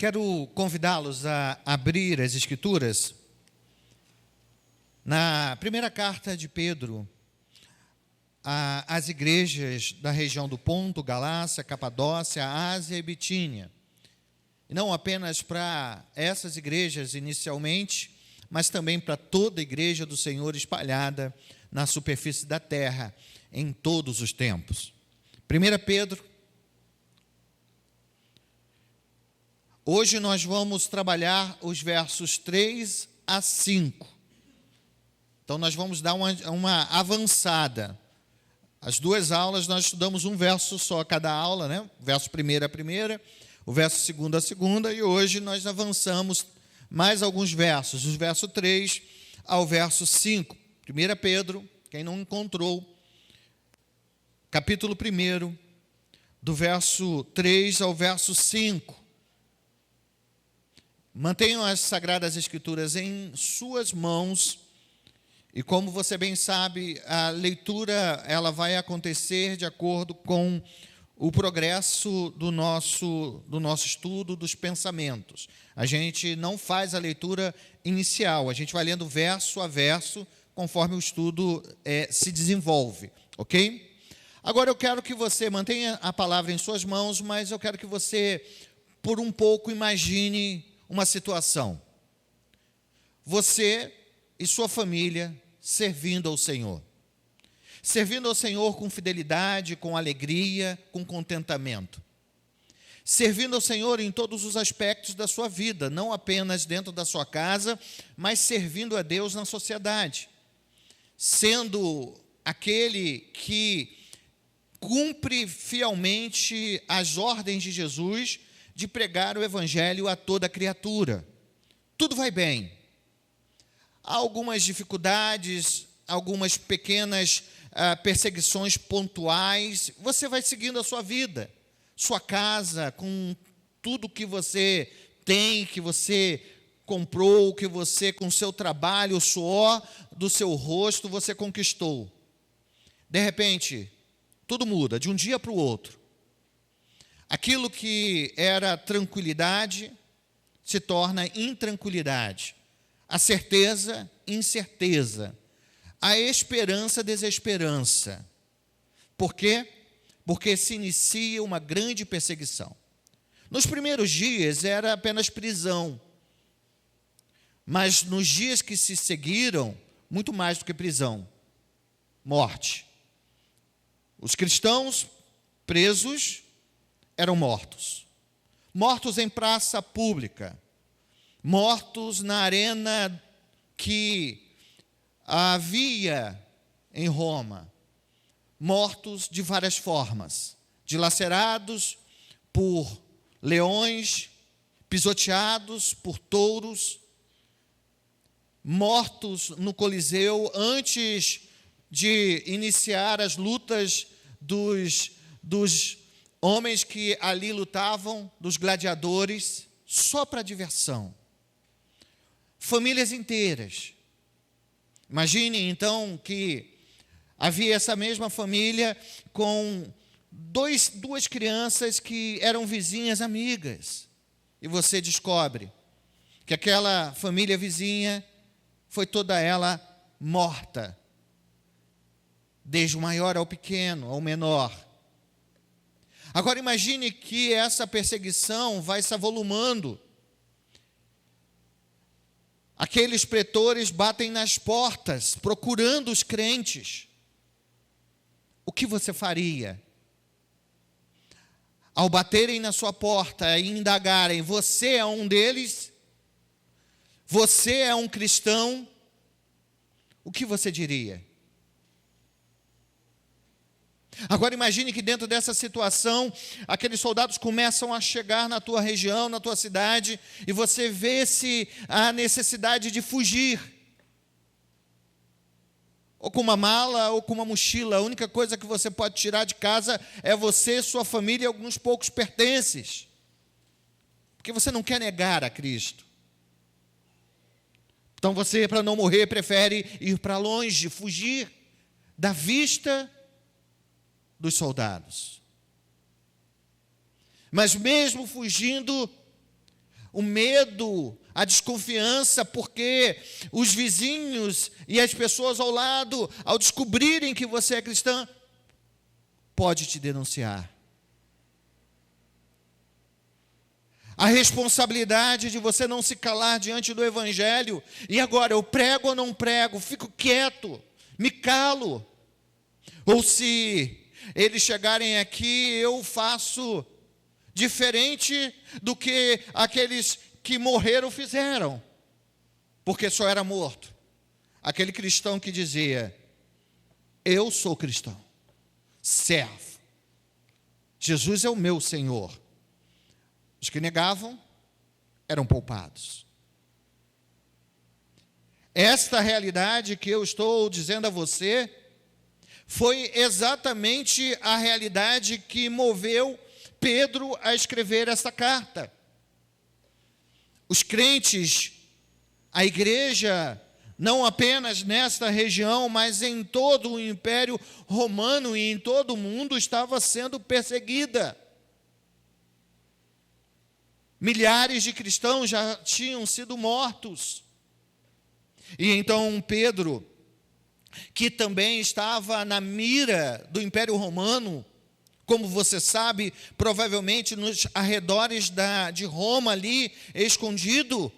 Quero convidá-los a abrir as Escrituras na primeira carta de Pedro às igrejas da região do Ponto, Galácia, Capadócia, Ásia e Bitínia. E não apenas para essas igrejas inicialmente, mas também para toda a igreja do Senhor espalhada na superfície da terra, em todos os tempos. 1 Pedro. Hoje nós vamos trabalhar os versos 3 a 5. Então nós vamos dar uma avançada. As duas aulas nós estudamos um verso só cada aula, né? O verso 1 a primeira, o verso 2 a segunda, e hoje nós avançamos mais alguns versos, do verso 3 ao verso 5. 1 Pedro, quem não encontrou, capítulo 1, do verso 3 ao verso 5. Mantenham as Sagradas Escrituras em suas mãos, e como você bem sabe, a leitura ela vai acontecer de acordo com o progresso do nosso estudo dos pensamentos. A gente não faz a leitura inicial, a gente vai lendo verso a verso, conforme o estudo se desenvolve, ok? Agora eu quero que você mantenha a palavra em suas mãos, mas eu quero que você, por um pouco, imagine uma situação. Você e sua família servindo ao Senhor. Servindo ao Senhor com fidelidade, com alegria, com contentamento. Servindo ao Senhor em todos os aspectos da sua vida, não apenas dentro da sua casa, mas servindo a Deus na sociedade. Sendo aquele que cumpre fielmente as ordens de Jesus de pregar o Evangelho a toda criatura. Tudo vai bem. Há algumas dificuldades, algumas pequenas perseguições pontuais. Você vai seguindo a sua vida, sua casa, com tudo que você tem, que você comprou, que você, com seu trabalho, o suor do seu rosto, você conquistou. De repente, tudo muda, de um dia para o outro. Aquilo que era tranquilidade se torna intranquilidade. A certeza, incerteza. A esperança, desesperança. Por quê? Porque se inicia uma grande perseguição. Nos primeiros dias era apenas prisão. Mas nos dias que se seguiram, muito mais do que prisão. Morte. Os cristãos presos eram mortos. Mortos em praça pública. Mortos na arena que havia em Roma. Mortos de várias formas. Dilacerados por leões, pisoteados por touros, mortos no Coliseu antes de iniciar as lutas dos homens que ali lutavam, dos gladiadores, só para diversão. Famílias inteiras. Imagine, então, que havia essa mesma família com duas crianças que eram vizinhas amigas. E você descobre que aquela família vizinha foi toda ela morta. Desde o maior ao pequeno, ao menor. Agora imagine que essa perseguição vai se avolumando. Aqueles pretores batem nas portas, procurando os crentes. O que você faria? Ao baterem na sua porta e indagarem, você é um deles? Você é um cristão? O que você diria? Agora imagine que dentro dessa situação, aqueles soldados começam a chegar na tua região, na tua cidade, e você vê-se a necessidade de fugir. Ou com uma mala, ou com uma mochila. A única coisa que você pode tirar de casa é você, sua família e alguns poucos pertences. Porque você não quer negar a Cristo. Então você, para não morrer, prefere ir para longe, fugir da vista dos soldados. Mas mesmo fugindo, o medo, a desconfiança, porque os vizinhos e as pessoas ao lado, ao descobrirem que você é cristã, pode te denunciar. A responsabilidade de você não se calar diante do Evangelho. E agora, eu prego ou não prego? Fico quieto, me calo. Ou se eles chegarem aqui, eu faço diferente do que aqueles que morreram fizeram, porque só era morto. Aquele cristão que dizia: eu sou cristão, servo, Jesus é o meu Senhor. Os que negavam eram poupados. Esta realidade que eu estou dizendo a você foi exatamente a realidade que moveu Pedro a escrever essa carta. Os crentes, a igreja, não apenas nesta região, mas em todo o Império Romano e em todo o mundo, estava sendo perseguida. Milhares de cristãos já tinham sido mortos. E então Pedro, que também estava na mira do Império Romano, como você sabe, provavelmente nos arredores de Roma ali, escondido,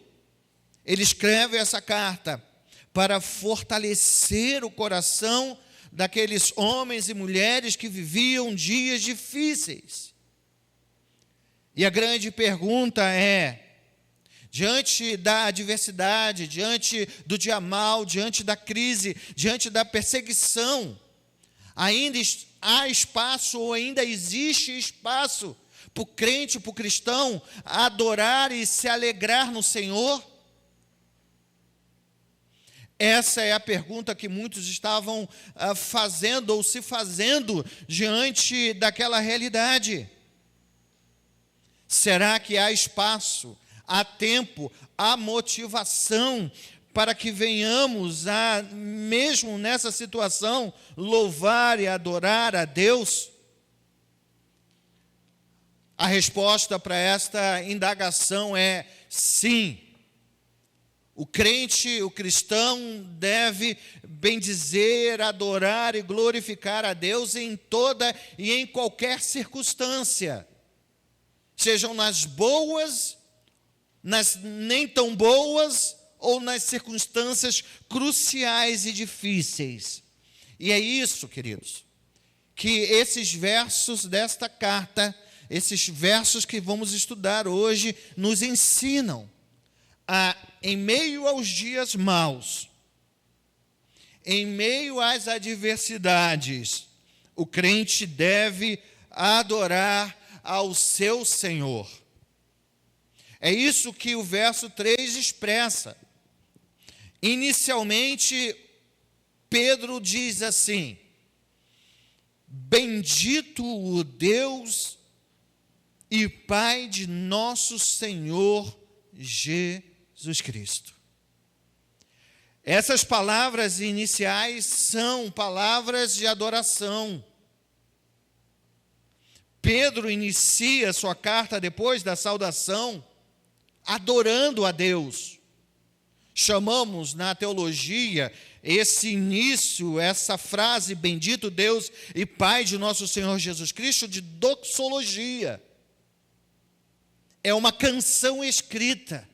ele escreve essa carta para fortalecer o coração daqueles homens e mulheres que viviam dias difíceis. E a grande pergunta é: diante da adversidade, diante do dia mau, diante da crise, diante da perseguição, ainda há espaço ou ainda existe espaço para o crente, para o cristão, adorar e se alegrar no Senhor? Essa é a pergunta que muitos estavam fazendo ou se fazendo diante daquela realidade. Será que há espaço, há tempo, há motivação para que venhamos a, mesmo nessa situação, louvar e adorar a Deus? A resposta para esta indagação é sim. O crente, o cristão deve bendizer, adorar e glorificar a Deus em toda e em qualquer circunstância. Sejam nas boas, nas nem tão boas, ou nas circunstâncias cruciais e difíceis. E é isso, queridos, que esses versos desta carta, esses versos que vamos estudar hoje, nos ensinam a, em meio aos dias maus, em meio às adversidades, o crente deve adorar ao seu Senhor. É isso que o verso 3 expressa. Inicialmente, Pedro diz assim: bendito o Deus e Pai de nosso Senhor Jesus Cristo. Essas palavras iniciais são palavras de adoração. Pedro inicia sua carta depois da saudação, adorando a Deus. Chamamos na teologia esse início, essa frase, bendito Deus e Pai de nosso Senhor Jesus Cristo, de doxologia. É uma canção escrita.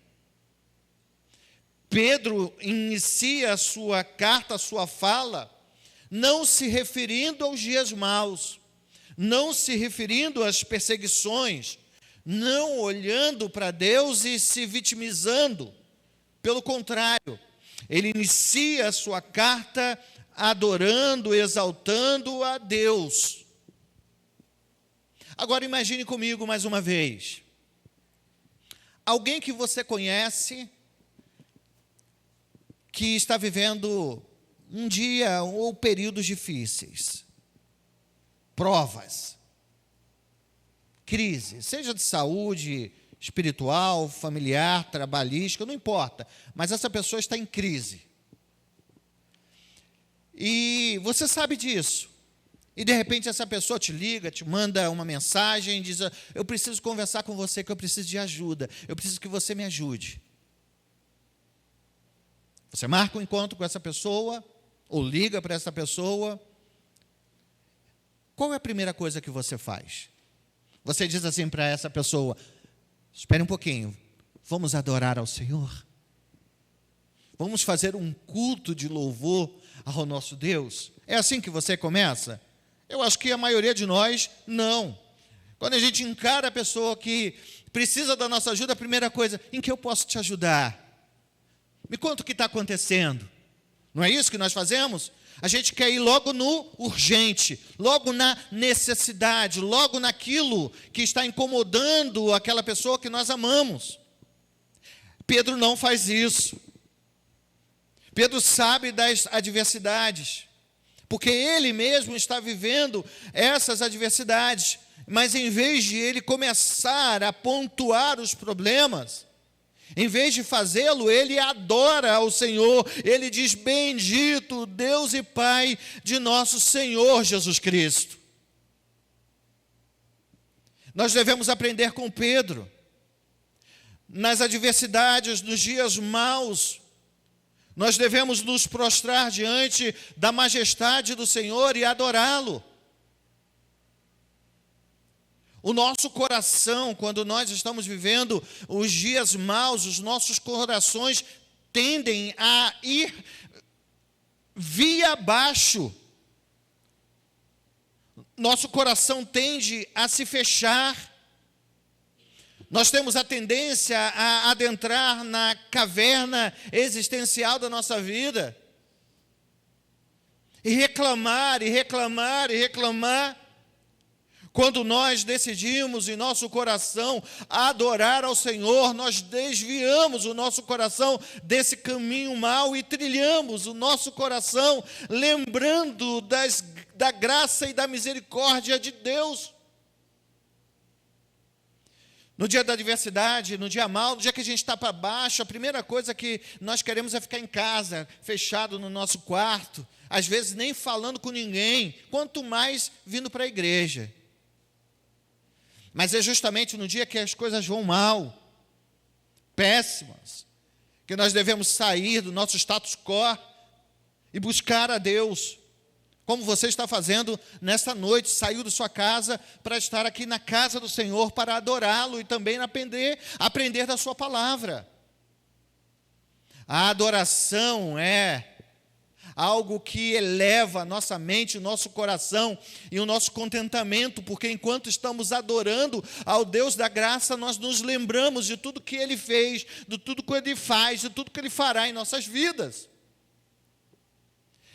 Pedro inicia a sua carta, a sua fala, não se referindo aos dias maus, não se referindo às perseguições, não olhando para Deus e se vitimizando. Pelo contrário, ele inicia a sua carta adorando, exaltando a Deus. Agora imagine comigo mais uma vez. Alguém que você conhece, que está vivendo um dia ou períodos difíceis, provas, crise, seja de saúde, espiritual, familiar, trabalhística, não importa, mas essa pessoa está em crise. E você sabe disso. E de repente essa pessoa te liga, te manda uma mensagem, diz: eu preciso conversar com você, que eu preciso de ajuda, eu preciso que você me ajude. Você marca um encontro com essa pessoa, ou liga para essa pessoa. Qual é a primeira coisa que você faz? Você diz assim para essa pessoa: espere um pouquinho, vamos adorar ao Senhor? Vamos fazer um culto de louvor ao nosso Deus? É assim que você começa? Eu acho que a maioria de nós, não. Quando a gente encara a pessoa que precisa da nossa ajuda, a primeira coisa: em que eu posso te ajudar? Me conta o que está acontecendo. Não é isso que nós fazemos? A gente quer ir logo no urgente, logo na necessidade, logo naquilo que está incomodando aquela pessoa que nós amamos. Pedro não faz isso. Pedro sabe das adversidades, porque ele mesmo está vivendo essas adversidades, mas em vez de ele começar a pontuar os problemas, em vez de fazê-lo, ele adora ao Senhor, ele diz: bendito Deus e Pai de nosso Senhor Jesus Cristo. Nós devemos aprender com Pedro, nas adversidades, nos dias maus, nós devemos nos prostrar diante da majestade do Senhor e adorá-lo. O nosso coração, quando nós estamos vivendo os dias maus, os nossos corações tendem a ir via abaixo. Nosso coração tende a se fechar. Nós temos a tendência a adentrar na caverna existencial da nossa vida. E reclamar, e reclamar, e reclamar. Quando nós decidimos em nosso coração adorar ao Senhor, nós desviamos o nosso coração desse caminho mau e trilhamos o nosso coração lembrando da graça e da misericórdia de Deus. No dia da adversidade, no dia mau, no dia que a gente está para baixo, a primeira coisa que nós queremos é ficar em casa, fechado no nosso quarto, às vezes nem falando com ninguém, quanto mais vindo para a igreja. Mas é justamente no dia que as coisas vão mal, péssimas, que nós devemos sair do nosso status quo e buscar a Deus, como você está fazendo nesta noite, saiu da sua casa para estar aqui na casa do Senhor, para adorá-lo e também aprender da sua palavra. A adoração é algo que eleva a nossa mente, o nosso coração e o nosso contentamento, porque enquanto estamos adorando ao Deus da graça, nós nos lembramos de tudo que Ele fez, de tudo que Ele faz, de tudo que Ele fará em nossas vidas.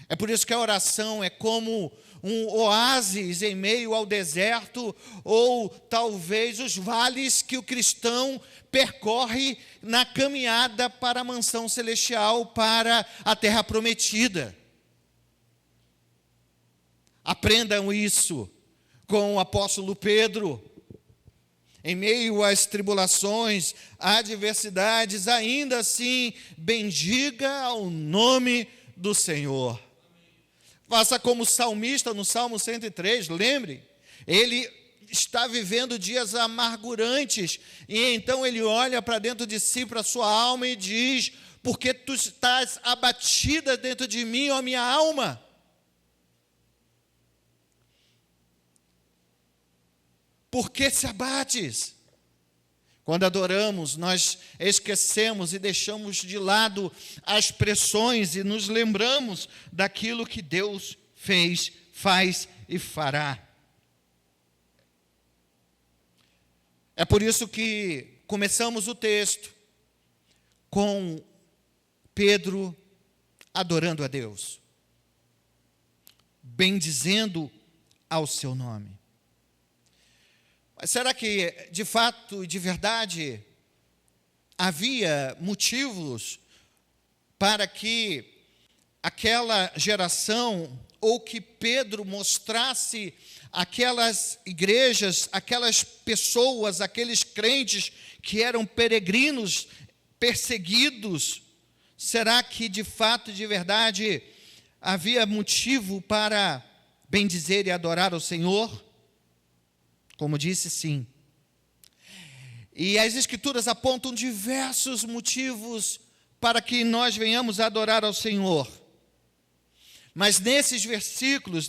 É por isso que a oração é como um oásis em meio ao deserto, ou talvez os vales que o cristão percorre na caminhada para a mansão celestial, para a terra prometida. Aprendam isso com o apóstolo Pedro. Em meio às tribulações, adversidades, ainda assim, bendiga ao nome do Senhor. Faça como o salmista no Salmo 103, lembre, ele está vivendo dias amargurantes, e então ele olha para dentro de si, para a sua alma, e diz: porque tu estás abatida dentro de mim, ó minha alma? Por que se abates? Quando adoramos, nós esquecemos e deixamos de lado as pressões e nos lembramos daquilo que Deus fez, faz e fará. É por isso que começamos o texto com Pedro adorando a Deus, bendizendo ao seu nome. Mas será que, de fato e de verdade, havia motivos para que aquela geração, ou que Pedro mostrasse aquelas igrejas, aquelas pessoas, aqueles crentes que eram peregrinos, perseguidos, será que, de fato e de verdade, havia motivo para bendizer e adorar ao Senhor? Como disse, sim. E as Escrituras apontam diversos motivos para que nós venhamos a adorar ao Senhor. Mas nesses versículos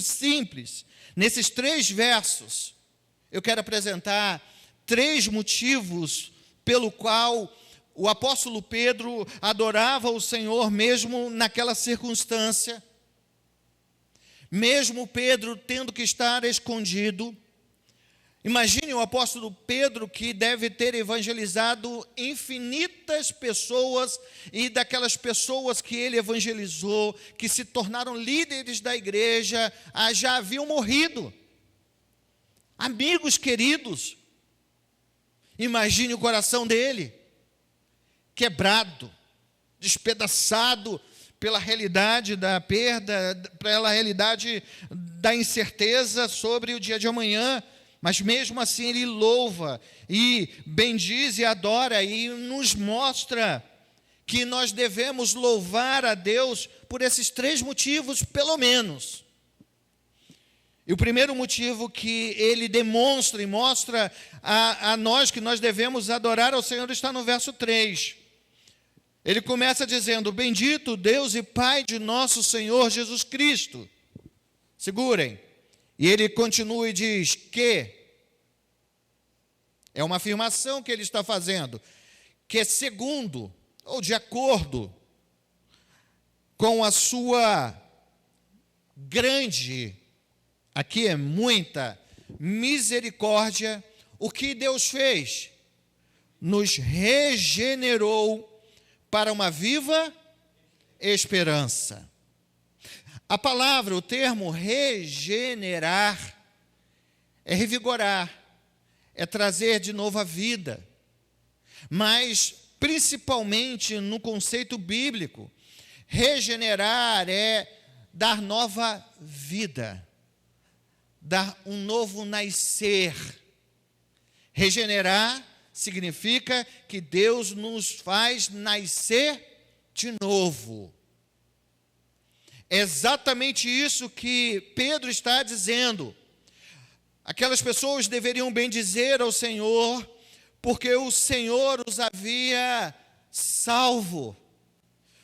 simples, nesses 3 versos, eu quero apresentar 3 motivos pelo qual o apóstolo Pedro adorava o Senhor mesmo naquela circunstância. Mesmo Pedro tendo que estar escondido. Imagine o apóstolo Pedro, que deve ter evangelizado infinitas pessoas, e daquelas pessoas que ele evangelizou, que se tornaram líderes da igreja, já haviam morrido. Amigos queridos. Imagine o coração dele, quebrado, despedaçado pela realidade da perda, pela realidade da incerteza sobre o dia de amanhã. Mas mesmo assim ele louva e bendiz e adora e nos mostra que nós devemos louvar a Deus por esses 3 motivos, pelo menos. E o primeiro motivo que ele demonstra e mostra a nós que nós devemos adorar ao Senhor está no verso 3. Ele começa dizendo: bendito Deus e Pai de nosso Senhor Jesus Cristo. Segurem. E ele continua e diz que, é uma afirmação que ele está fazendo, que segundo, ou de acordo com a sua grande, aqui é muita, misericórdia, o que Deus fez? Nos regenerou para uma viva esperança. A palavra, o termo regenerar, é revigorar, é trazer de novo a vida. Mas, principalmente no conceito bíblico, regenerar é dar nova vida, dar um novo nascer. Regenerar significa que Deus nos faz nascer de novo. É exatamente isso que Pedro está dizendo. Aquelas pessoas deveriam bendizer ao Senhor, porque o Senhor os havia salvo.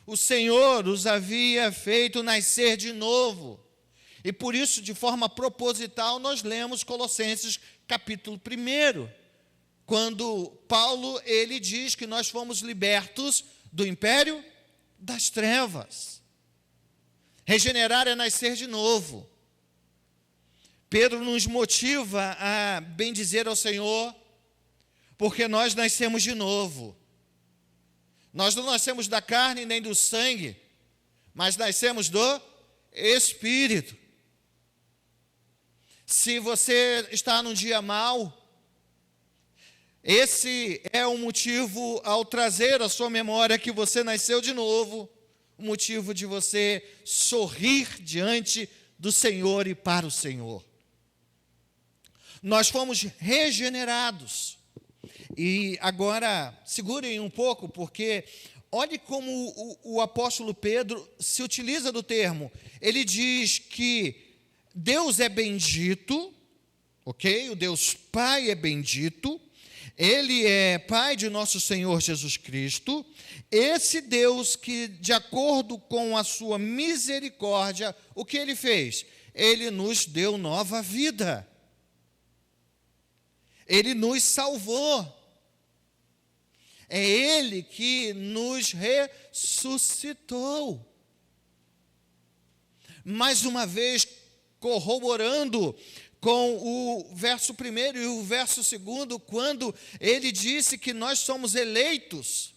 O Senhor os havia feito nascer de novo. E por isso, de forma proposital, nós lemos Colossenses capítulo 1, quando Paulo, ele diz que nós fomos libertos do império das trevas. Regenerar é nascer de novo. Pedro nos motiva a bendizer ao Senhor, porque nós nascemos de novo. Nós não nascemos da carne nem do sangue, mas nascemos do Espírito. Se você está num dia mau, esse é um motivo, ao trazer à sua memória que você nasceu de novo, o motivo de você sorrir diante do Senhor e para o Senhor. Nós fomos regenerados. E agora, segurem um pouco, porque olhe como o apóstolo Pedro se utiliza do termo. Ele diz que Deus é bendito, ok? O Deus Pai é bendito. Ele é Pai de nosso Senhor Jesus Cristo. Esse Deus que, de acordo com a sua misericórdia, o que Ele fez? Ele nos deu nova vida. Ele nos salvou. É Ele que nos ressuscitou. Mais uma vez, corroborando com o verso 1 e o verso 2, quando ele disse que nós somos eleitos.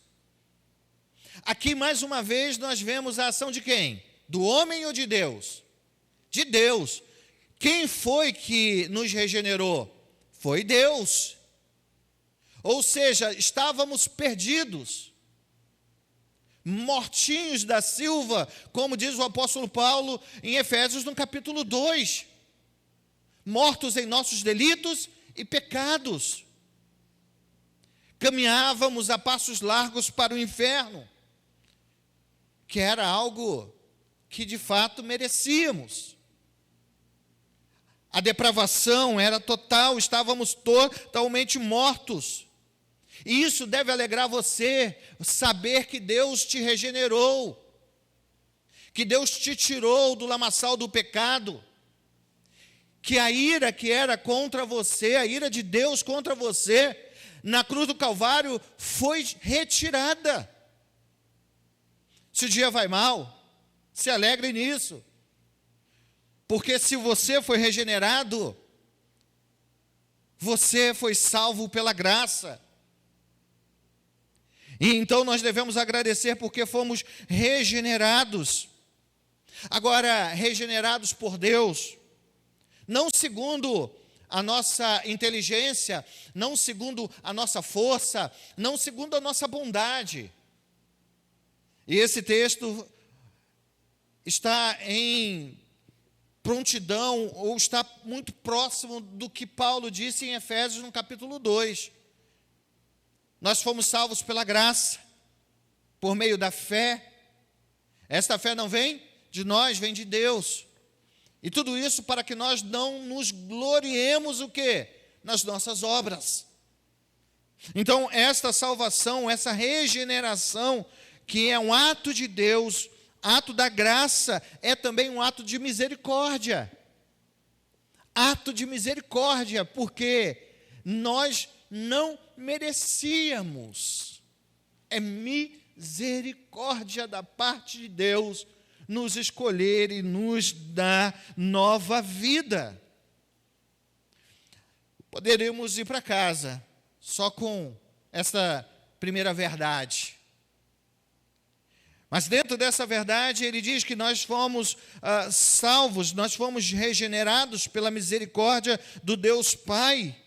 Aqui, mais uma vez, nós vemos a ação de quem? Do homem ou de Deus? De Deus. Quem foi que nos regenerou? Foi Deus. Ou seja, estávamos perdidos, mortinhos da silva, como diz o apóstolo Paulo em Efésios, no capítulo 2. Mortos em nossos delitos e pecados. Caminhávamos a passos largos para o inferno, que era algo que de fato merecíamos. A depravação era total, estávamos totalmente mortos. E isso deve alegrar você, saber que Deus te regenerou, que Deus te tirou do lamaçal do pecado, que a ira que era contra você, a ira de Deus contra você, na cruz do Calvário foi retirada. Se o dia vai mal, se alegre nisso. Porque se você foi regenerado, você foi salvo pela graça. E então nós devemos agradecer porque fomos regenerados. Agora, regenerados por Deus, não segundo a nossa inteligência, não segundo a nossa força, não segundo a nossa bondade. E esse texto está em prontidão, ou está muito próximo do que Paulo disse em Efésios no capítulo 2. Nós fomos salvos pela graça, por meio da fé. Esta fé não vem de nós, vem de Deus. E tudo isso para que nós não nos gloriemos o quê? Nas nossas obras. Então, esta salvação, essa regeneração, que é um ato de Deus, ato da graça, é também um ato de misericórdia. Ato de misericórdia, porque nós não merecíamos. É misericórdia da parte de Deus nos escolher e nos dar nova vida. Poderíamos ir para casa só com essa primeira verdade. Mas dentro dessa verdade, ele diz que nós fomos salvos, nós fomos regenerados pela misericórdia do Deus Pai,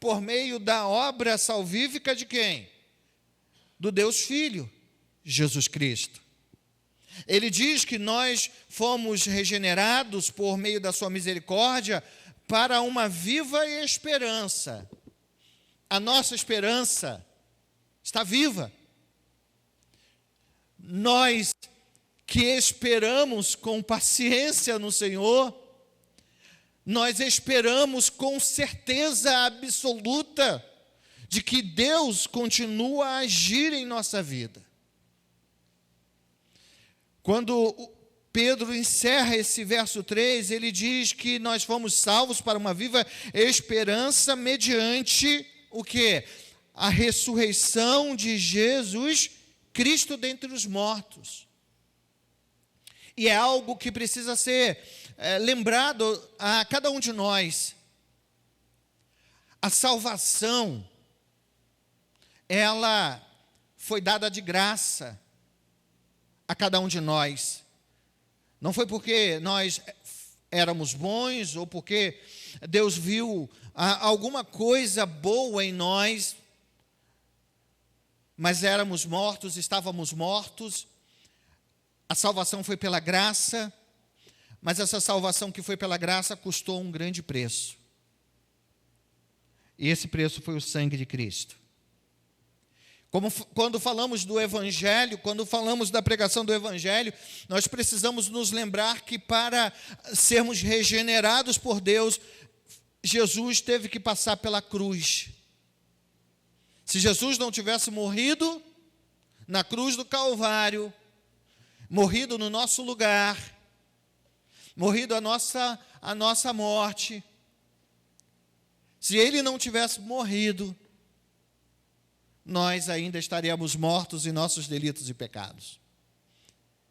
por meio da obra salvífica de quem? Do Deus Filho, Jesus Cristo. Ele diz que nós fomos regenerados por meio da sua misericórdia para uma viva esperança. A nossa esperança está viva. Nós que esperamos com paciência no Senhor, nós esperamos com certeza absoluta de que Deus continua a agir em nossa vida. Quando Pedro encerra esse verso 3, ele diz que nós fomos salvos para uma viva esperança mediante o quê? A ressurreição de Jesus Cristo dentre os mortos. E é algo que precisa ser lembrado a cada um de nós. A salvação, ela foi dada de graça a cada um de nós. Não foi porque nós éramos bons ou porque Deus viu alguma coisa boa em nós, mas éramos mortos, estávamos mortos. A salvação foi pela graça, mas essa salvação que foi pela graça custou um grande preço. E esse preço foi o sangue de Cristo. Quando falamos do Evangelho, quando falamos da pregação do Evangelho, nós precisamos nos lembrar que para sermos regenerados por Deus, Jesus teve que passar pela cruz. Se Jesus não tivesse morrido na cruz do Calvário, morrido no nosso lugar, morrido a nossa morte, se Ele não tivesse morrido, nós ainda estaríamos mortos em nossos delitos e pecados.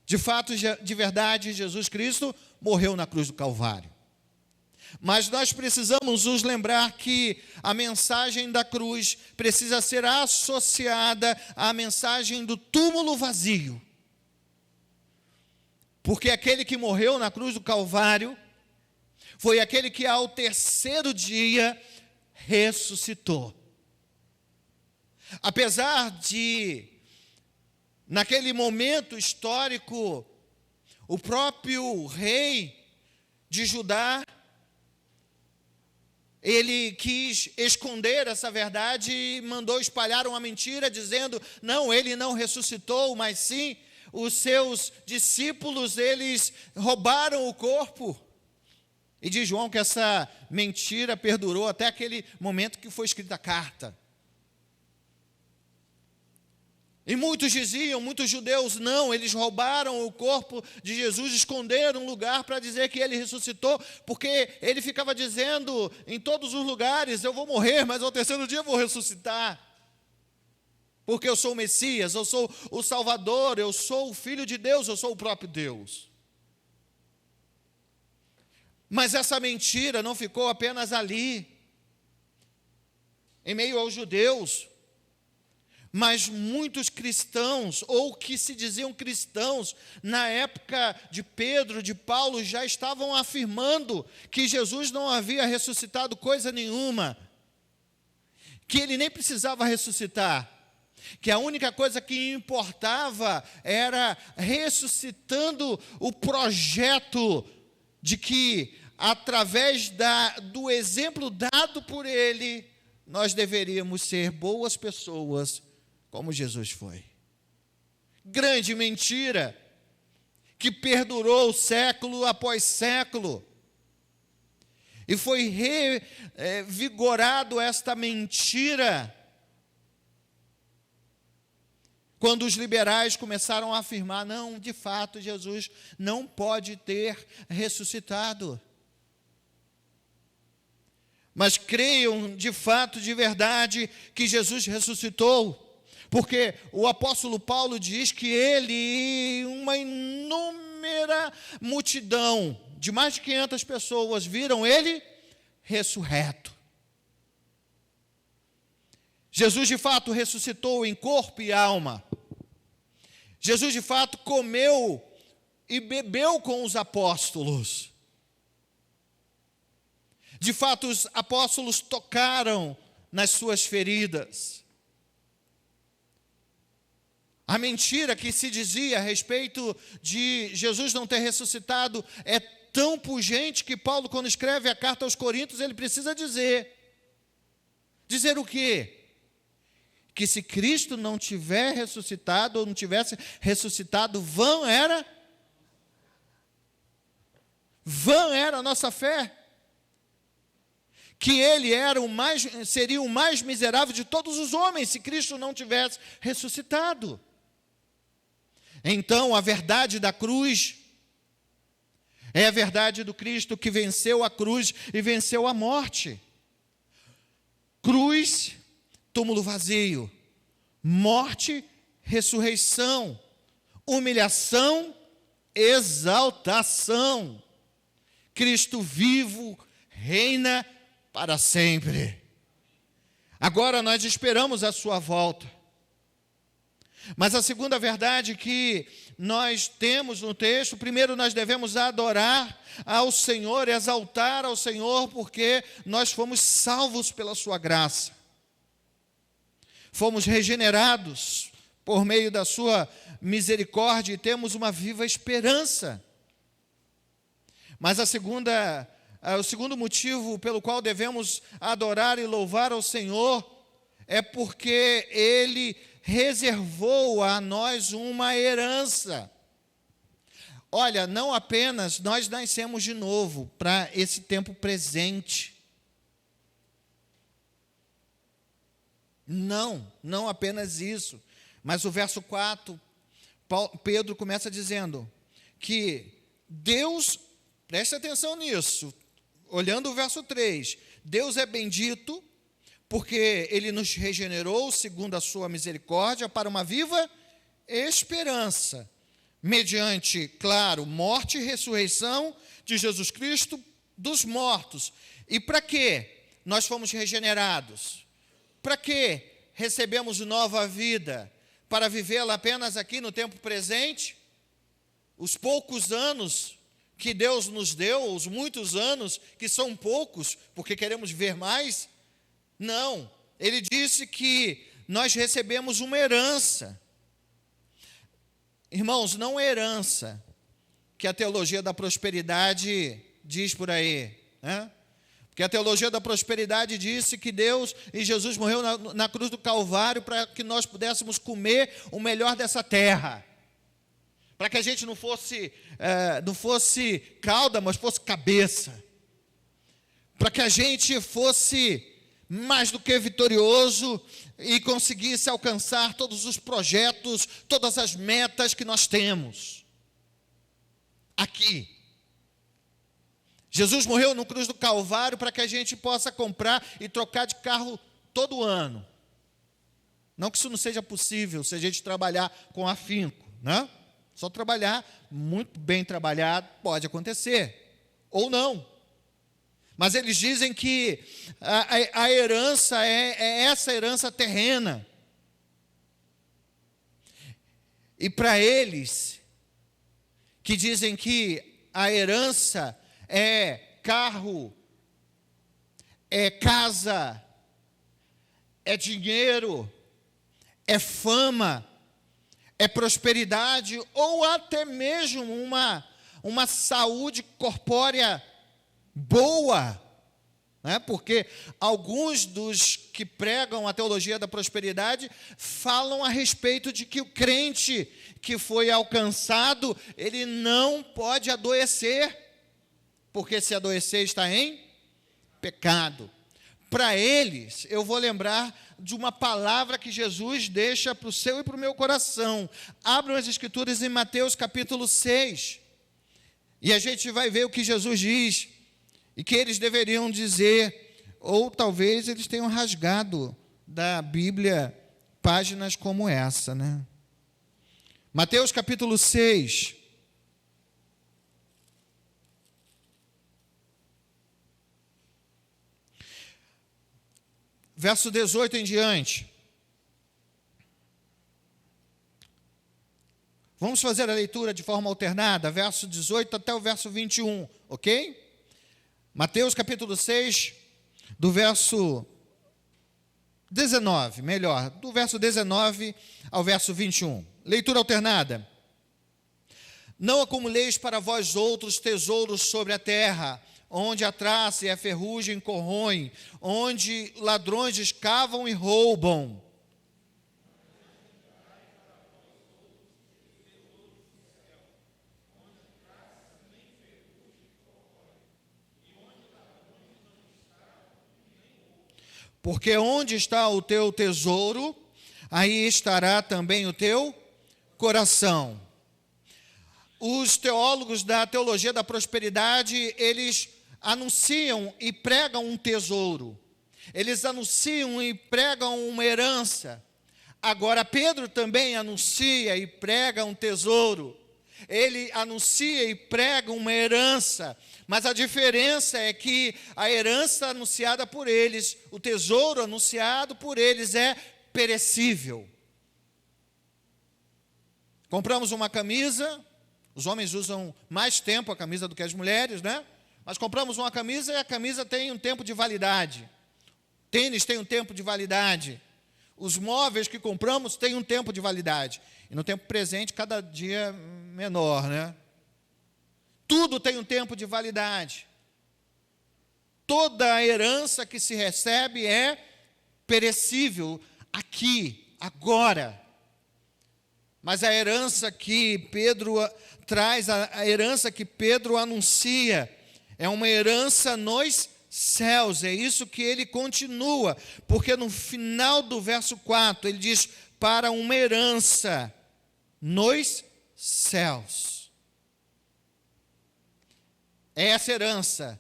De fato, de verdade, Jesus Cristo morreu na cruz do Calvário. Mas nós precisamos nos lembrar que a mensagem da cruz precisa ser associada à mensagem do túmulo vazio. Porque aquele que morreu na cruz do Calvário foi aquele que ao terceiro dia ressuscitou. Apesar de, naquele momento histórico, o próprio rei de Judá, ele quis esconder essa verdade e mandou espalhar uma mentira, dizendo, não, ele não ressuscitou, mas sim, os seus discípulos, eles roubaram o corpo. E diz João que essa mentira perdurou até aquele momento que foi escrita a carta. E muitos diziam, muitos judeus, não, eles roubaram o corpo de Jesus, esconderam um lugar para dizer que ele ressuscitou, porque ele ficava dizendo em todos os lugares, eu vou morrer, mas ao terceiro dia eu vou ressuscitar. Porque eu sou o Messias, eu sou o Salvador, eu sou o Filho de Deus, eu sou o próprio Deus. Mas essa mentira não ficou apenas ali, em meio aos judeus, mas muitos cristãos, ou que se diziam cristãos, na época de Pedro, de Paulo, já estavam afirmando que Jesus não havia ressuscitado coisa nenhuma, que ele nem precisava ressuscitar, que a única coisa que importava era ressuscitando o projeto de que, através do exemplo dado por ele, nós deveríamos ser boas pessoas, como Jesus foi. Grande mentira, que perdurou século após século. E foi revigorado esta mentira quando os liberais começaram a afirmar, não, de fato, Jesus não pode ter ressuscitado. Mas creiam de fato, de verdade, que Jesus ressuscitou. Porque o apóstolo Paulo diz que ele e uma inúmera multidão, de mais de 500 pessoas, viram ele ressurreto. Jesus de fato ressuscitou em corpo e alma. Jesus de fato comeu e bebeu com os apóstolos. De fato, os apóstolos tocaram nas suas feridas. A mentira que se dizia a respeito de Jesus não ter ressuscitado é tão pungente que Paulo, quando escreve a carta aos Coríntios, ele precisa dizer. Dizer o quê? Que se Cristo não tiver ressuscitado, ou não tivesse ressuscitado, vã era a nossa fé. Que ele seria o mais miserável de todos os homens, se Cristo não tivesse ressuscitado. Então, a verdade da cruz é a verdade do Cristo que venceu a cruz e venceu a morte. Cruz, túmulo vazio. Morte, ressurreição. Humilhação, exaltação. Cristo vivo, reina para sempre. Agora nós esperamos a sua volta. Mas a segunda verdade que nós temos no texto, primeiro nós devemos adorar ao Senhor, exaltar ao Senhor, porque nós fomos salvos pela sua graça. Fomos regenerados por meio da sua misericórdia e temos uma viva esperança. Mas o segundo motivo pelo qual devemos adorar e louvar ao Senhor é porque Ele reservou a nós uma herança. Olha, não apenas nós nascemos de novo para esse tempo presente. Não apenas isso. Mas o verso 4, Pedro começa dizendo que Deus, preste atenção nisso, olhando o verso 3, Deus é bendito porque Ele nos regenerou segundo a sua misericórdia para uma viva esperança, mediante, claro, morte e ressurreição de Jesus Cristo dos mortos. E para quê nós fomos regenerados? Para que recebemos nova vida? Para vivê-la apenas aqui no tempo presente? Os poucos anos que Deus nos deu, os muitos anos, que são poucos, porque queremos ver mais? Não, ele disse que nós recebemos uma herança. Irmãos, não é herança que a teologia da prosperidade diz por aí, né? Porque a teologia da prosperidade disse que Deus e Jesus morreu na cruz do Calvário para que nós pudéssemos comer o melhor dessa terra. Para que a gente não fosse cauda, mas fosse cabeça. para que a gente fosse mais do que vitorioso e conseguisse alcançar todos os projetos, todas as metas que nós temos aqui. Jesus morreu no cruz do Calvário para que a gente possa comprar e trocar de carro todo ano. Não que isso não seja possível se a gente trabalhar com afinco, né? Só trabalhar muito bem trabalhado pode acontecer, ou não. Mas eles dizem que a herança é essa herança terrena. E para eles, que dizem que a herança é carro, é casa, é dinheiro, é fama, é prosperidade, ou até mesmo uma saúde corpórea boa, né? Porque alguns dos que pregam a teologia da prosperidade falam a respeito de que o crente que foi alcançado, ele não pode adoecer, porque se adoecer está em pecado. Para eles, eu vou lembrar de uma palavra que Jesus deixa para o seu e para o meu coração. Abram as Escrituras em Mateus capítulo 6, e a gente vai ver o que Jesus diz, e que eles deveriam dizer, ou talvez eles tenham rasgado da Bíblia páginas como essa, né? Mateus capítulo 6, verso 18 em diante. Vamos fazer a leitura de forma alternada, verso 18 até o verso 21, ok? Mateus capítulo 6, do verso 19, melhor, do verso 19 ao verso 21. Leitura alternada. Não acumuleis para vós outros tesouros sobre a terra, onde a traça e a ferrugem corroem, onde ladrões escavam e roubam. Porque onde está o teu tesouro, aí estará também o teu coração. Os teólogos da teologia da prosperidade, eles anunciam e pregam um tesouro. Eles anunciam e pregam uma herança. Agora, Pedro também anuncia e prega um tesouro. Ele anuncia e prega uma herança. Mas a diferença é que a herança anunciada por eles, o tesouro anunciado por eles é perecível. Compramos uma camisa, os homens usam mais tempo a camisa do que as mulheres, né? Mas compramos uma camisa e a camisa tem um tempo de validade. Tênis tem um tempo de validade. Os móveis que compramos têm um tempo de validade. E no tempo presente, cada dia menor, né? Tudo tem um tempo de validade. Toda a herança que se recebe é perecível aqui, agora. Mas a herança que Pedro traz, a herança que Pedro anuncia, é uma herança nos céus. É isso que ele continua, porque no final do verso 4, ele diz, para uma herança nos céus. É essa herança,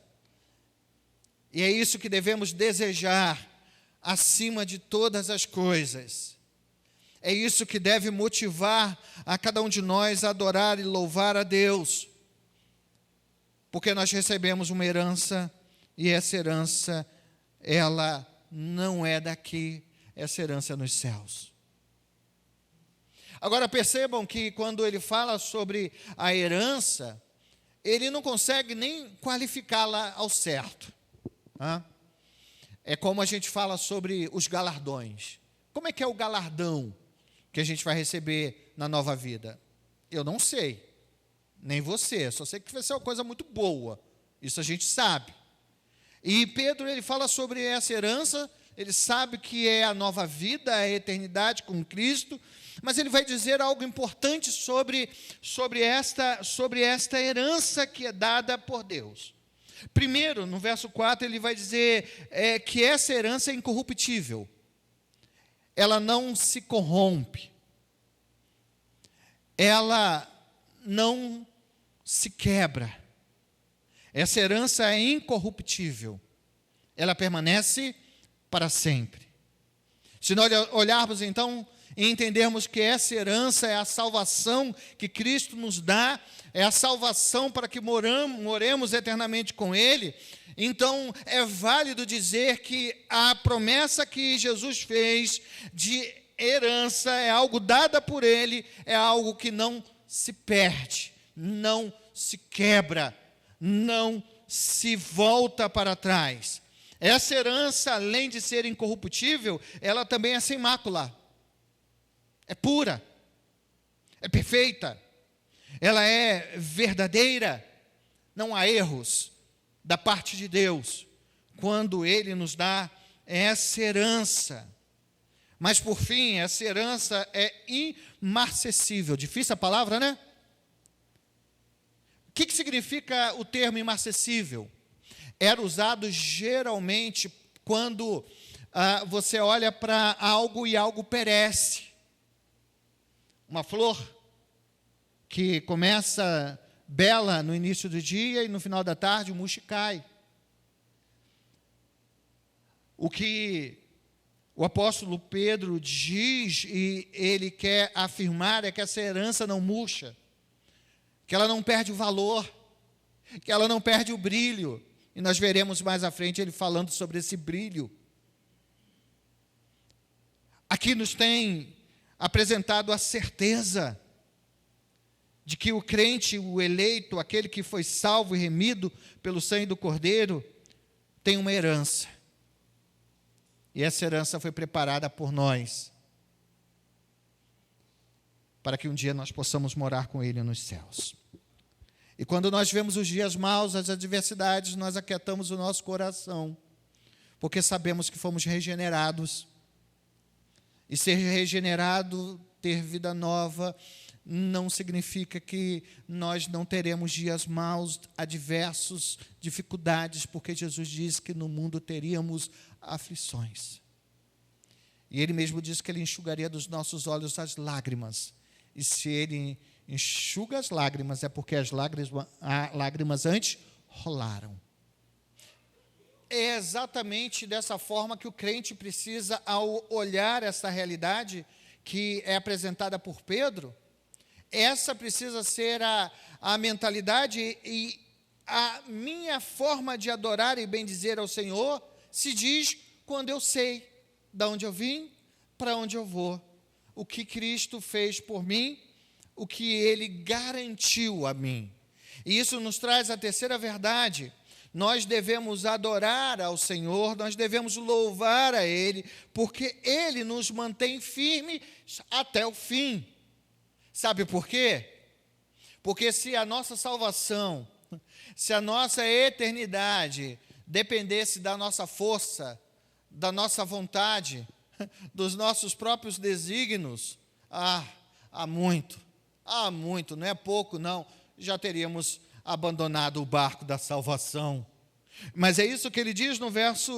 e é isso que devemos desejar acima de todas as coisas. É isso que deve motivar a cada um de nós a adorar e louvar a Deus, porque nós recebemos uma herança, e essa herança, ela não é daqui, essa herança é nos céus. Agora percebam que quando ele fala sobre a herança, ele não consegue nem qualificá-la ao certo. Tá? É como a gente fala sobre os galardões. Como é que é o galardão que a gente vai receber na nova vida? Eu não sei, nem você, só sei que vai ser uma coisa muito boa, isso a gente sabe. E Pedro, ele fala sobre essa herança, ele sabe que é a nova vida, a eternidade com Cristo, mas ele vai dizer algo importante sobre esta herança que é dada por Deus. Primeiro, no verso 4, ele vai dizer que essa herança é incorruptível. Ela não se corrompe. Ela não se quebra. Essa herança é incorruptível. Ela permanece para sempre. Se nós olharmos então e entendermos que essa herança é a salvação que Cristo nos dá, é a salvação para que moremos eternamente com Ele, então é válido dizer que a promessa que Jesus fez de herança é algo dada por Ele, é algo que não se perde, não se quebra, não se volta para trás. Essa herança, além de ser incorruptível, ela também é sem mácula. É pura, é perfeita, ela é verdadeira, não há erros da parte de Deus, quando Ele nos dá essa herança. Mas por fim, essa herança é imarcessível. Difícil a palavra, né? O que significa o termo imarcessível? Era usado geralmente quando você olha para algo e algo perece. Uma flor que começa bela no início do dia e no final da tarde o murcho cai. O que o apóstolo Pedro diz e ele quer afirmar é que essa herança não murcha, que ela não perde o valor, que ela não perde o brilho. E nós veremos mais à frente ele falando sobre esse brilho. Aqui nos tem apresentado a certeza de que o crente, o eleito, aquele que foi salvo e remido pelo sangue do Cordeiro, tem uma herança. E essa herança foi preparada por nós, para que um dia nós possamos morar com Ele nos céus. E quando nós vemos os dias maus, as adversidades, nós aquietamos o nosso coração, porque sabemos que fomos regenerados. E ser regenerado, ter vida nova, não significa que nós não teremos dias maus, adversos, dificuldades, porque Jesus disse que no mundo teríamos aflições. E Ele mesmo disse que Ele enxugaria dos nossos olhos as lágrimas. E se Ele enxuga as lágrimas, é porque as lágrimas antes rolaram. É exatamente dessa forma que o crente precisa, ao olhar essa realidade que é apresentada por Pedro, essa precisa ser a mentalidade e a minha forma de adorar e bendizer ao Senhor se diz quando eu sei de onde eu vim, para onde eu vou, o que Cristo fez por mim, o que Ele garantiu a mim. E isso nos traz a terceira verdade. Nós devemos adorar ao Senhor, nós devemos louvar a Ele, porque Ele nos mantém firmes até o fim. Sabe por quê? Porque se a nossa salvação, se a nossa eternidade dependesse da nossa força, da nossa vontade, dos nossos próprios desígnios, há muito, não é pouco não, já teríamos abandonado o barco da salvação. Mas é isso que ele diz no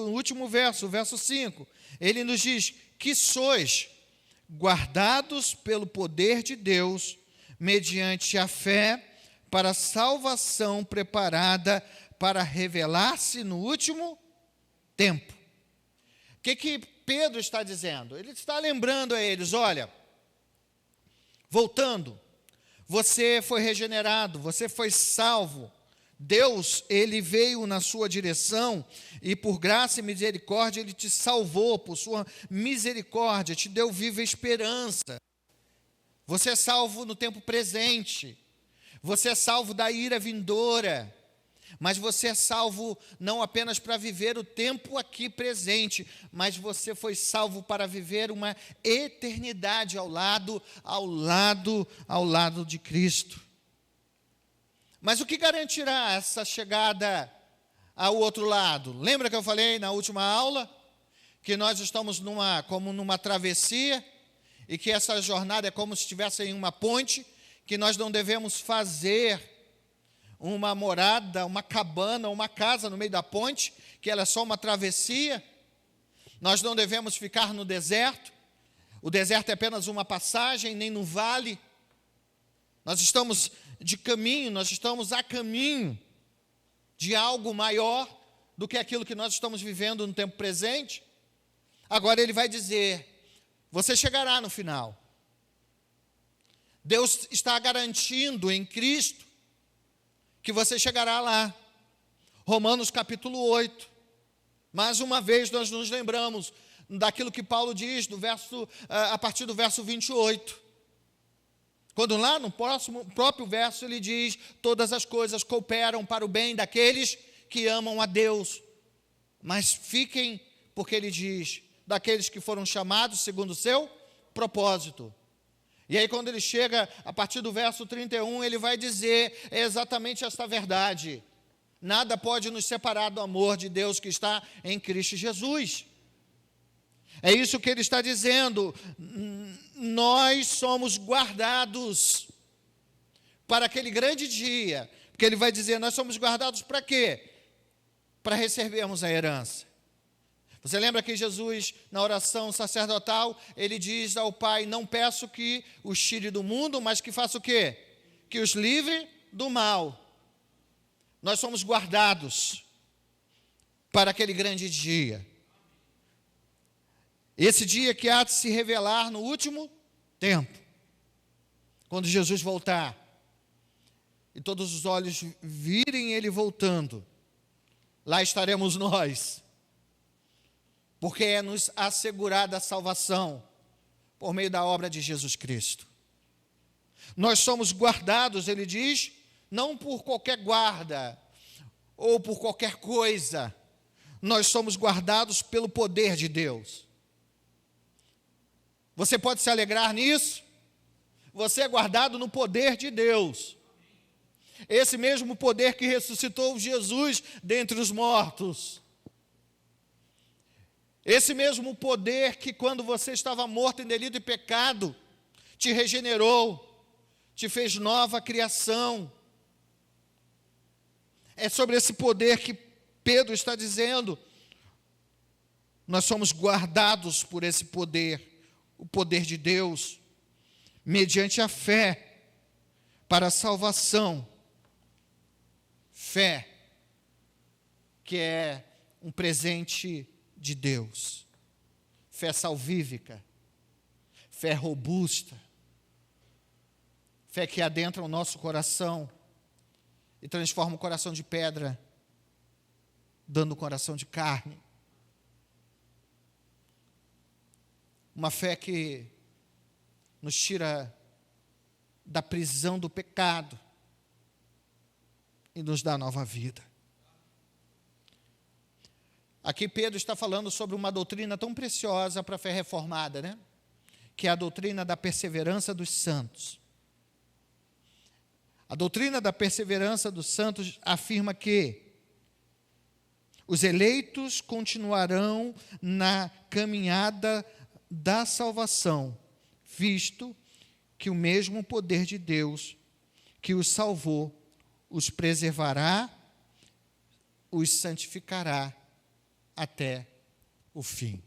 último verso, o verso 5. Ele nos diz que sois guardados pelo poder de Deus, mediante a fé, para a salvação preparada para revelar-se no último tempo. O que Pedro está dizendo? Ele está lembrando a eles, olha, voltando, você foi regenerado, você foi salvo. Deus, Ele veio na sua direção e por graça e misericórdia Ele te salvou, por sua misericórdia, te deu viva esperança. Você é salvo no tempo presente, você é salvo da ira vindoura, mas você é salvo não apenas para viver o tempo aqui presente, mas você foi salvo para viver uma eternidade ao lado de Cristo. Mas o que garantirá essa chegada ao outro lado? Lembra que eu falei na última aula que nós estamos como numa travessia e que essa jornada é como se estivesse em uma ponte, que nós não devemos fazer uma morada, uma cabana, uma casa no meio da ponte, que ela é só uma travessia. Nós não devemos ficar no deserto. O deserto é apenas uma passagem, nem no vale. Nós estamos de caminho, nós estamos a caminho de algo maior do que aquilo que nós estamos vivendo no tempo presente. Agora ele vai dizer: você chegará no final. Deus está garantindo em Cristo que você chegará lá. Romanos capítulo 8. Mais uma vez nós nos lembramos daquilo que Paulo diz a partir do verso 28. Quando lá no próprio verso ele diz: todas as coisas cooperam para o bem daqueles que amam a Deus. Mas fiquem, porque ele diz, daqueles que foram chamados segundo o seu propósito. E aí quando ele chega a partir do verso 31, ele vai dizer exatamente esta verdade: nada pode nos separar do amor de Deus que está em Cristo Jesus. É isso que ele está dizendo. Nós somos guardados para aquele grande dia. Porque ele vai dizer, nós somos guardados para quê? Para recebermos a herança. Você lembra que Jesus, na oração sacerdotal, ele diz ao Pai: não peço que os tire do mundo, mas que faça o quê? Que os livre do mal. Nós somos guardados para aquele grande dia. Esse dia que há de se revelar no último tempo, quando Jesus voltar, e todos os olhos virem ele voltando, lá estaremos nós, porque é nos assegurada a salvação por meio da obra de Jesus Cristo. Nós somos guardados, ele diz, não por qualquer guarda ou por qualquer coisa. Nós somos guardados pelo poder de Deus. Você pode se alegrar nisso? Você é guardado no poder de Deus. Esse mesmo poder que ressuscitou Jesus dentre os mortos. Esse mesmo poder que, quando você estava morto em delito e pecado, te regenerou, te fez nova criação. É sobre esse poder que Pedro está dizendo. Nós somos guardados por esse poder, o poder de Deus, mediante a fé, para a salvação. Fé, que é um presente de Deus. Fé salvífica, fé robusta, fé que adentra o nosso coração e transforma o coração de pedra, dando o coração de carne. Uma fé que nos tira da prisão do pecado e nos dá nova vida. Aqui Pedro está falando sobre uma doutrina tão preciosa para a fé reformada, né? Que é a doutrina da perseverança dos santos. A doutrina da perseverança dos santos afirma que os eleitos continuarão na caminhada da salvação, visto que o mesmo poder de Deus que os salvou, os preservará, os santificará até o fim.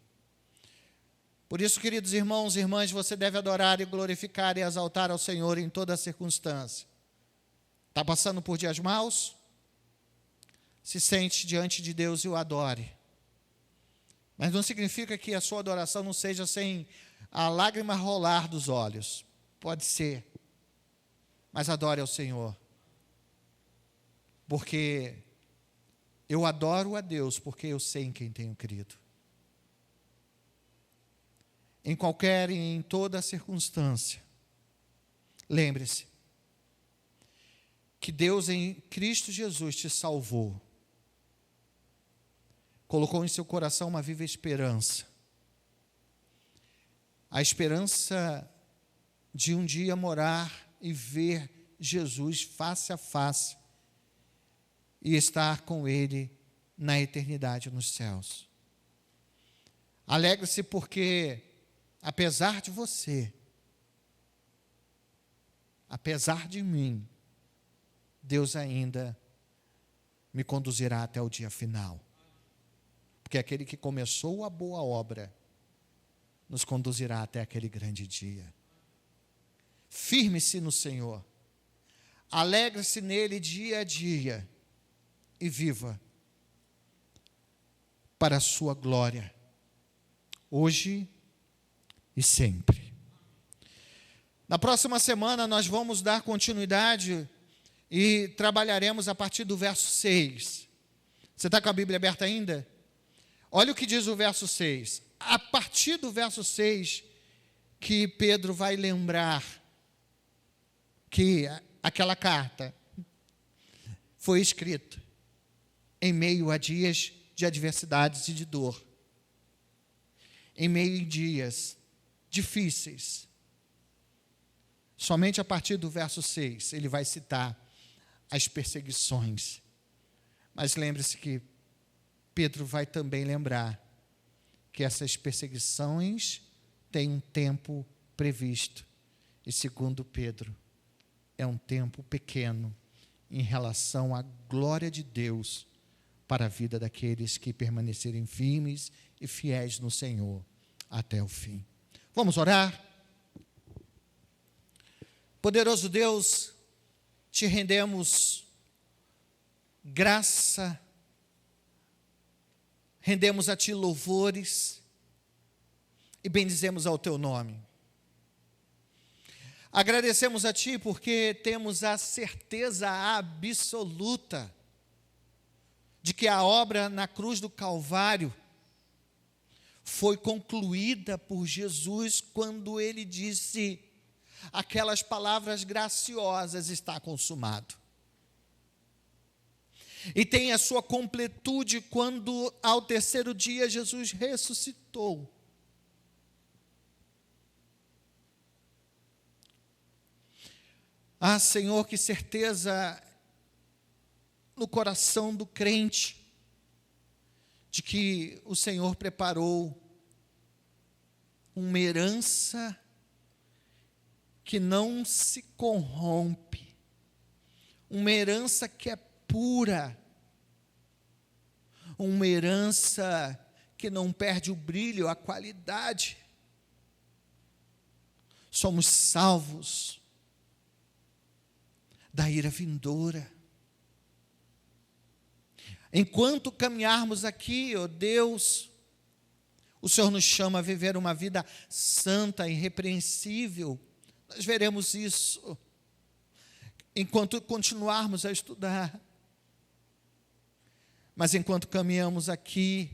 Por isso, queridos irmãos e irmãs, você deve adorar e glorificar e exaltar ao Senhor em toda circunstância. Está passando por dias maus? Se sente diante de Deus e o adore. Mas não significa que a sua adoração não seja sem a lágrima rolar dos olhos. Pode ser. Mas adore ao Senhor. Porque eu adoro a Deus porque eu sei em quem tenho crido. Em qualquer e em toda circunstância, lembre-se que Deus em Cristo Jesus te salvou. Colocou em seu coração uma viva esperança. A esperança de um dia morar e ver Jesus face a face e estar com Ele na eternidade nos céus. Alegre-se porque, apesar de você, apesar de mim, Deus ainda me conduzirá até o dia final. Porque aquele que começou a boa obra nos conduzirá até aquele grande dia. Firme-se no Senhor, alegre-se nele dia a dia e viva para a sua glória, hoje e sempre. Na próxima semana nós vamos dar continuidade e trabalharemos a partir do verso 6. Você está com a Bíblia aberta ainda? Olha o que diz o verso 6. A partir do verso 6, que Pedro vai lembrar que aquela carta foi escrita em meio a dias de adversidades e de dor, em meio a dias difíceis. Somente a partir do verso 6 ele vai citar as perseguições. Mas lembre-se que Pedro vai também lembrar que essas perseguições têm um tempo previsto. E segundo Pedro, é um tempo pequeno em relação à glória de Deus para a vida daqueles que permanecerem firmes e fiéis no Senhor até o fim. Vamos orar? Poderoso Deus, te rendemos graça, rendemos a Ti louvores e bendizemos ao Teu nome. Agradecemos a Ti porque temos a certeza absoluta de que a obra na cruz do Calvário foi concluída por Jesus quando Ele disse aquelas palavras graciosas: está consumado. E tem a sua completude quando ao terceiro dia Jesus ressuscitou. Ah, Senhor, que certeza no coração do crente de que o Senhor preparou uma herança que não se corrompe, uma herança que é pura, uma herança que não perde o brilho, a qualidade. Somos salvos da ira vindoura. Enquanto caminharmos aqui, ó Deus, o Senhor nos chama a viver uma vida santa, irrepreensível. Nós veremos isso enquanto continuarmos a estudar. Mas enquanto caminhamos aqui,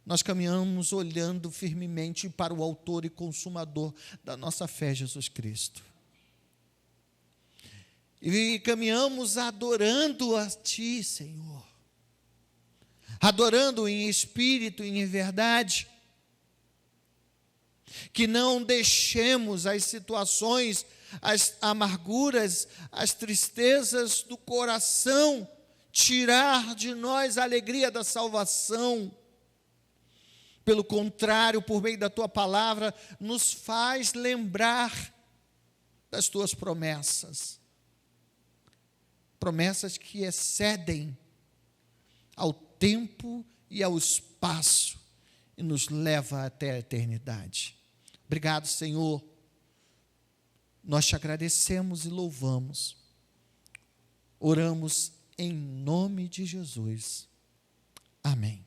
nós caminhamos olhando firmemente para o autor e consumador da nossa fé, Jesus Cristo. E caminhamos adorando a Ti, Senhor. Adorando em espírito e em verdade. Que não deixemos as situações, as amarguras, as tristezas do coração tirar de nós a alegria da salvação. Pelo contrário, por meio da Tua palavra, nos faz lembrar das Tuas promessas. Promessas que excedem ao tempo e ao espaço e nos leva até a eternidade. Obrigado, Senhor. Nós te agradecemos e louvamos. Oramos em nome de Jesus. Amém.